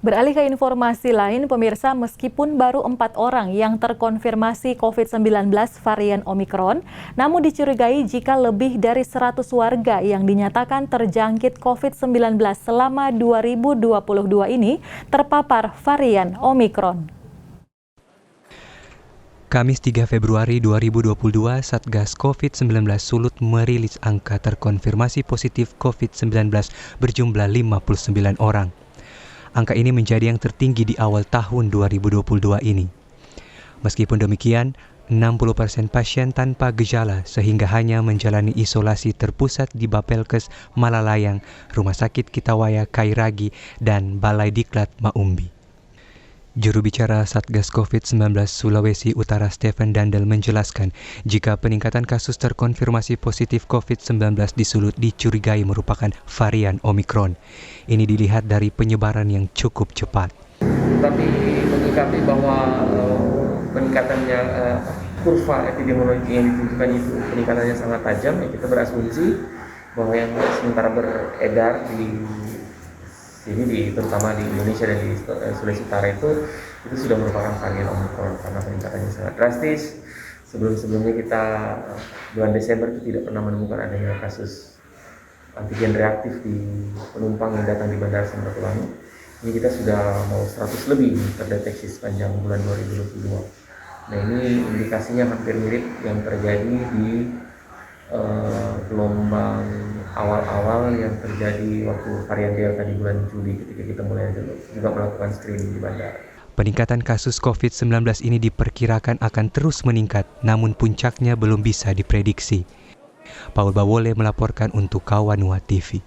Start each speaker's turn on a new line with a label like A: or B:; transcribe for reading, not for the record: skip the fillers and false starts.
A: Beralih ke informasi lain, pemirsa, meskipun baru 4 orang yang terkonfirmasi COVID-19 varian Omikron, namun dicurigai jika lebih dari 100 warga yang dinyatakan terjangkit COVID-19 selama 2022 ini terpapar varian Omikron.
B: Kamis 3 Februari 2022, Satgas COVID-19 Sulut merilis angka terkonfirmasi positif COVID-19 berjumlah 59 orang. Angka ini menjadi yang tertinggi di awal tahun 2022 ini. Meskipun demikian, 60% pasien tanpa gejala sehingga hanya menjalani isolasi terpusat di Bapelkes Malalayang, Rumah Sakit Kitawaya Kairagi, dan Balai Diklat Maumbi. Juru bicara Satgas COVID-19 Sulawesi Utara Stephen Dandel menjelaskan jika peningkatan kasus terkonfirmasi positif COVID-19 di Sulut dicurigai merupakan varian Omikron. Ini dilihat dari penyebaran yang cukup cepat.
C: Tapi menyikapi bahwa peningkatannya kurva epidemiologi yang ditunjukkan itu peningkatannya sangat tajam, ya kita berasumsi bahwa yang sementara beredar di sini terutama di Indonesia dan di Sulawesi Utara itu sudah merupakan varian Omikron karena peningkatannya sangat drastis. Sebelumnya kita bulan Desember itu tidak pernah menemukan adanya kasus antigen reaktif di penumpang yang datang di Bandara Samratulangi. Ini kita sudah mau 100 lebih terdeteksi sepanjang bulan 2022. Nah, ini indikasinya hampir mirip yang terjadi di gelombang awal-awal yang terjadi waktu varian Delta di bulan Juli ketika kita mulai juga melakukan screening di bandara.
B: Peningkatan kasus COVID-19 ini diperkirakan akan terus meningkat, namun puncaknya belum bisa diprediksi. Paul Bawole melaporkan untuk Kawanua TV.